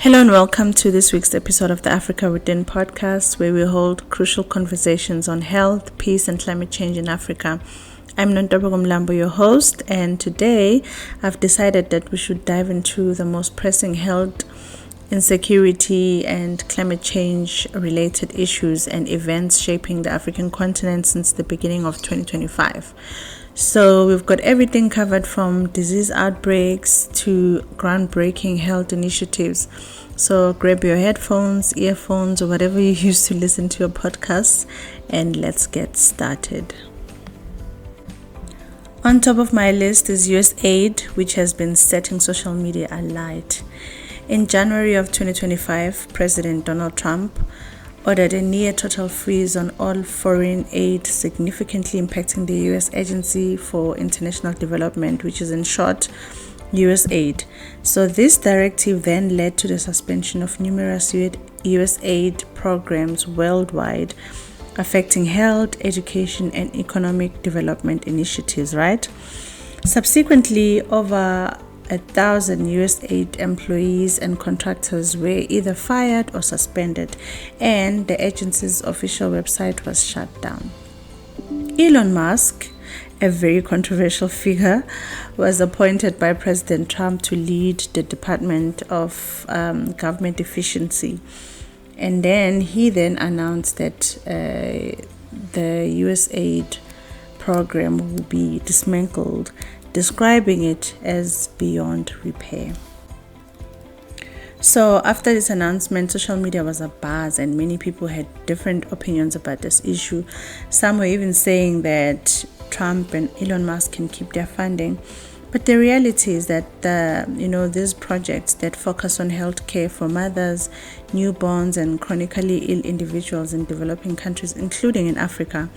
Hello and welcome to this week's episode of the Africa Within podcast, where we hold crucial conversations on health, peace, and climate change in Africa. I'm Nontobo Mlambo, your host, and today I've decided that we should dive into the most pressing health, insecurity, and climate change related issues and events shaping the African continent since the beginning of 2025. So we've got everything covered from disease outbreaks to groundbreaking health initiatives. So grab your headphones, earphones, or whatever you use to listen to your podcasts, and let's get started. On top of my list is USAID, which has been setting social media alight. In January of 2025, President Donald Trump ordered a near total freeze on all foreign aid, significantly impacting the U.S. Agency for International Development, which is in short USAID. So this directive then led to the suspension of numerous USAID programs worldwide, affecting health, education, and economic development initiatives, right? Subsequently, over 1,000 USAID employees and contractors were either fired or suspended, and the agency's official website was shut down. Elon Musk, a very controversial figure, was appointed by President Trump to lead the Department of Government Efficiency. And then he announced that the USAID program will be dismantled, describing it as beyond repair. So after this announcement, social media was abuzz and many people had different opinions about this issue. Some were even saying that Trump and Elon Musk can keep their funding. But the reality is that these projects that focus on healthcare for mothers, newborns, and chronically ill individuals in developing countries, including in Africa,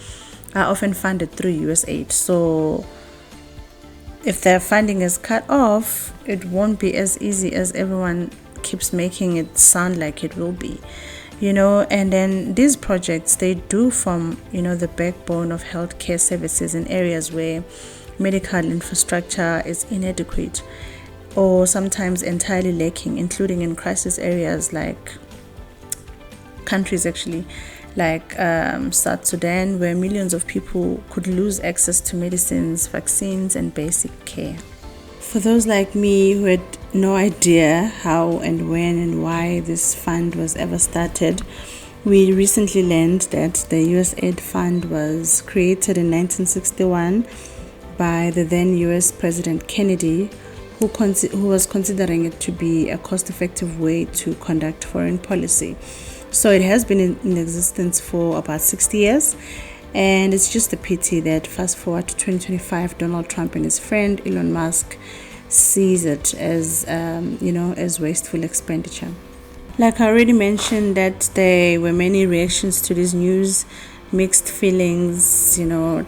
are often funded through USAID. So if their funding is cut off, it won't be as easy as everyone keeps making it sound like it will be. And then these projects, they do form, the backbone of healthcare services in areas where medical infrastructure is inadequate or sometimes entirely lacking, including in crisis areas like South Sudan, where millions of people could lose access to medicines, vaccines, and basic care. For those like me who had no idea how and when and why this fund was ever started, we recently learned that the USAID Fund was created in 1961 by the then US President Kennedy, who was considering it to be a cost-effective way to conduct foreign policy. So it has been in existence for about 60 years, and it's just a pity that fast forward to 2025, Donald Trump and his friend Elon Musk sees it as wasteful expenditure. Like I already mentioned, that there were many reactions to this news, mixed feelings,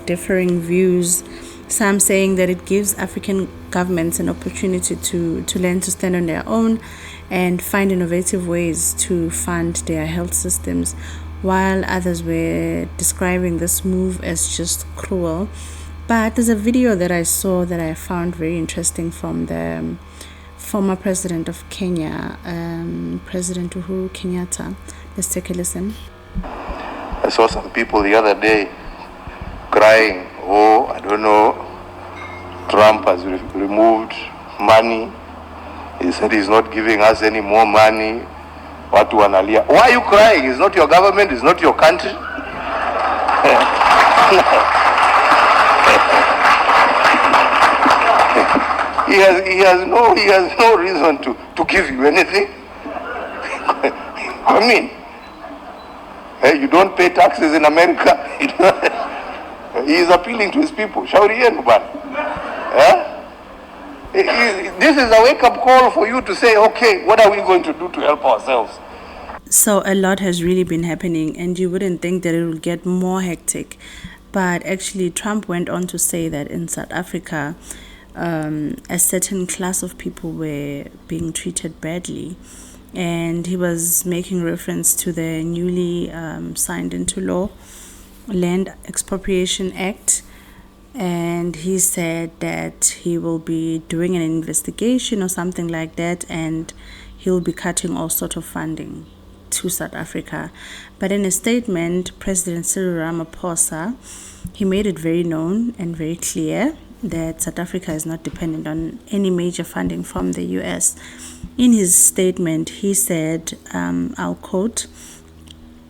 differing views. Some saying that it gives African governments an opportunity to learn to stand on their own and find innovative ways to fund their health systems, while others were describing this move as just cruel. But there's a video that I saw that I found very interesting from the former president of Kenya, President Uhuru Kenyatta. Let's take a listen. I saw some people the other day crying, Trump has removed money. He said he's not giving us any more money. Watu wanalia. Why are you crying? It's not your government, it's not your country. He has no reason to give you anything. I mean, you don't pay taxes in America. He is appealing to his people. Shauri yenu bana. This is a wake-up call for you to say, okay, what are we going to do to help ourselves? So a lot has really been happening, and you wouldn't think that it will get more hectic. But actually, Trump went on to say that in South Africa, a certain class of people were being treated badly. And he was making reference to the newly signed into law Land Expropriation Act, and he said that he will be doing an investigation or something like that, and he'll be cutting all sort of funding to South Africa. But in a statement, President Cyril Ramaphosa, he made it very known and very clear that South Africa is not dependent on any major funding from the US. In his statement, he said, I'll quote,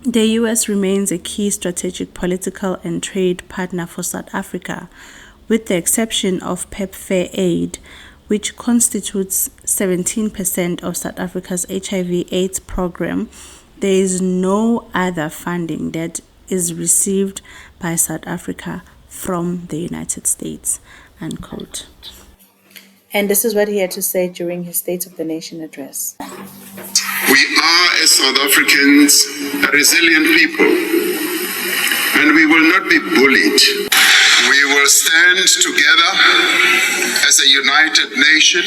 "The US remains a key strategic political and trade partner for South Africa, with the exception of PEPFAR aid, which constitutes 17% of South Africa's HIV/AIDS program. There is no other funding that is received by South Africa from the United States," unquote. And this is what he had to say during his State of the Nation address. We are, as South Africans, a resilient people, and we will not be bullied. We will stand together as a united nation,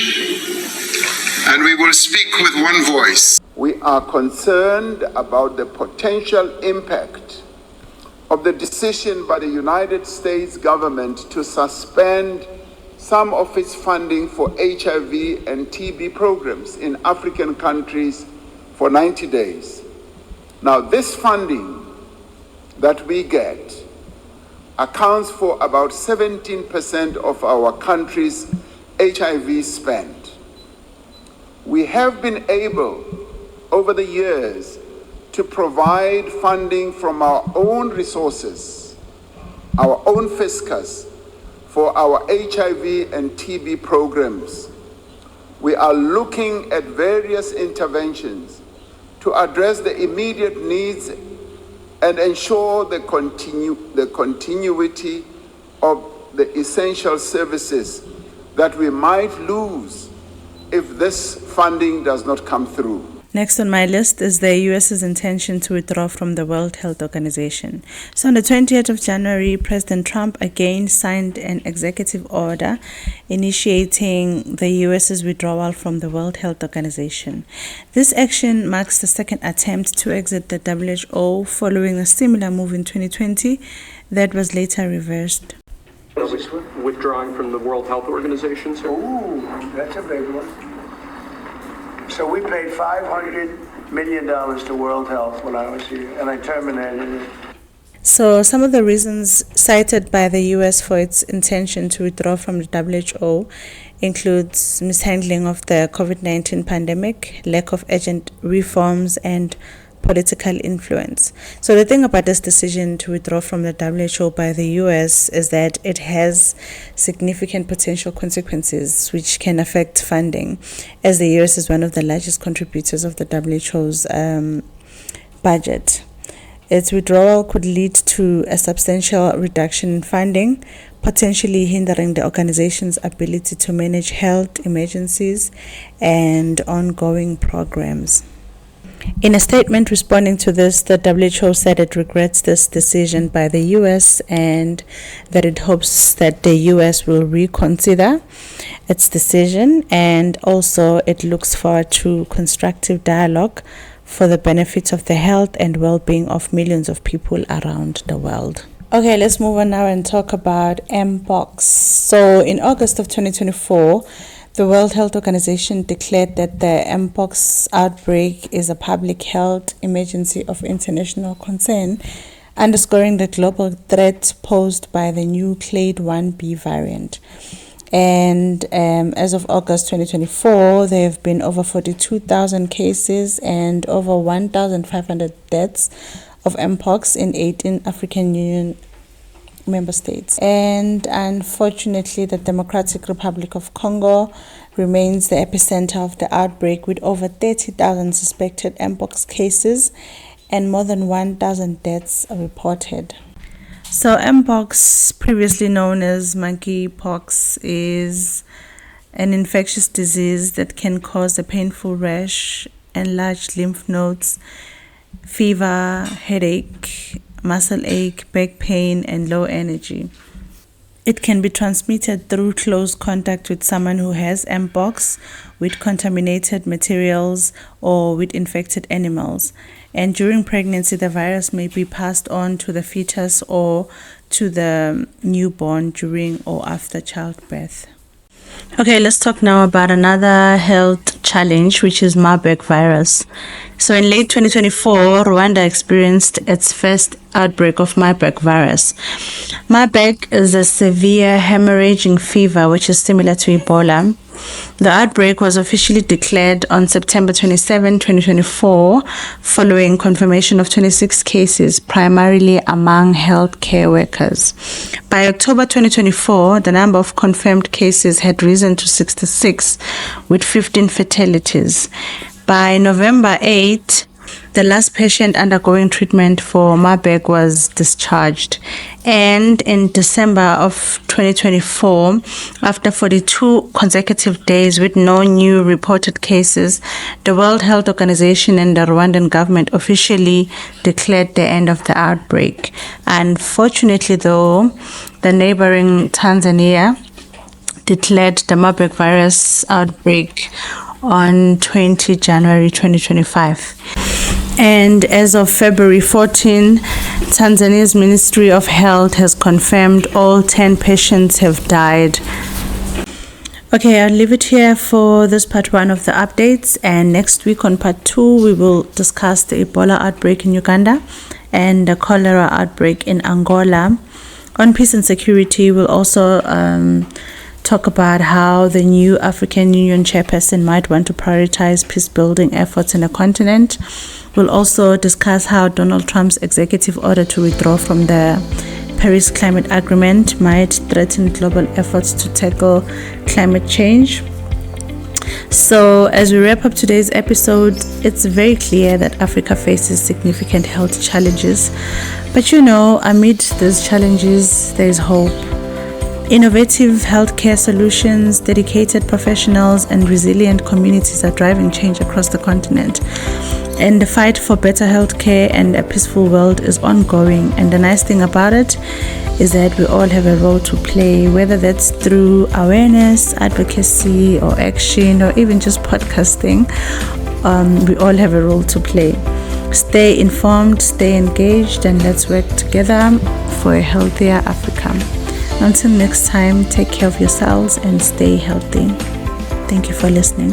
and we will speak with one voice. We are concerned about the potential impact of the decision by the United States government to suspend some of its funding for HIV and TB programs in African countries for 90 days. Now, this funding that we get accounts for about 17% of our country's HIV spend. We have been able, over the years, to provide funding from our own resources, our own fiscus, for our HIV and TB programs. We are looking at various interventions to address the immediate needs and ensure the continuity of the essential services that we might lose if this funding does not come through. Next on my list is the US's intention to withdraw from the World Health Organization. So on the 20th of January, President Trump again signed an executive order initiating the US's withdrawal from the World Health Organization. This action marks the second attempt to exit the WHO following a similar move in 2020 that was later reversed. Withdrawing from the World Health Organization, sir? Ooh, that's a big one. So we paid $500 million to World Health when I was here, and I terminated it. So some of the reasons cited by the US for its intention to withdraw from the WHO includes mishandling of the COVID-19 pandemic, lack of urgent reforms, and political influence. So the thing about this decision to withdraw from the WHO by the US is that it has significant potential consequences which can affect funding, as the US is one of the largest contributors of the WHO's budget. Its withdrawal could lead to a substantial reduction in funding, potentially hindering the organization's ability to manage health emergencies and ongoing programs. In a statement responding to this, the WHO said it regrets this decision by the US and that it hopes that the US will reconsider its decision, and also it looks forward to constructive dialogue for the benefit of the health and well-being of millions of people around the world. Okay, let's move on now and talk about Mpox. So in August of 2024, the World Health Organization declared that the Mpox outbreak is a public health emergency of international concern, underscoring the global threat posed by the new Clade 1b variant. And as of August 2024, there have been over 42,000 cases and over 1,500 deaths of Mpox in 18 African Union member states. And unfortunately, the Democratic Republic of Congo remains the epicenter of the outbreak, with over 30,000 suspected Mpox cases and more than 1,000 deaths reported. So Mpox, previously known as monkeypox, is an infectious disease that can cause a painful rash, enlarged lymph nodes, fever, headache, muscle ache, back pain, and low energy. It can be transmitted through close contact with someone who has Mpox, with contaminated materials, or with infected animals. And during pregnancy, the virus may be passed on to the fetus or to the newborn during or after childbirth. Okay, let's talk now about another health challenge, which is Marburg virus. So in late 2024, Rwanda experienced its first outbreak of Marburg virus. Marburg is a severe hemorrhaging fever, which is similar to Ebola. The outbreak was officially declared on September 27, 2024, following confirmation of 26 cases, primarily among healthcare workers. By October 2024, the number of confirmed cases had risen to 66, with 15 fatalities. By November 8, the last patient undergoing treatment for Marburg was discharged. And in December of 2024, after 42 consecutive days with no new reported cases, the World Health Organization and the Rwandan government officially declared the end of the outbreak. Unfortunately, though, the neighboring Tanzania declared the Marburg virus outbreak on 20 January 2025. And as of February 14, Tanzania's Ministry of Health has confirmed all 10 patients have died. Okay, I'll leave it here for this part 1 of the updates, and next week on part 2 we will discuss the Ebola outbreak in Uganda and the cholera outbreak in Angola. On peace and security, we'll also talk about how the new African Union chairperson might want to prioritize peace-building efforts in the continent. We'll also discuss how Donald Trump's executive order to withdraw from the Paris Climate Agreement might threaten global efforts to tackle climate change. So, as we wrap up today's episode, it's very clear that Africa faces significant health challenges. But amid these challenges, there is hope. Innovative healthcare solutions, dedicated professionals, and resilient communities are driving change across the continent. And the fight for better healthcare and a peaceful world is ongoing. And the nice thing about it is that we all have a role to play, whether that's through awareness, advocacy, or action, or even just podcasting. We all have a role to play. Stay informed, stay engaged, and let's work together for a healthier Africa. Until next time, take care of yourselves and stay healthy. Thank you for listening.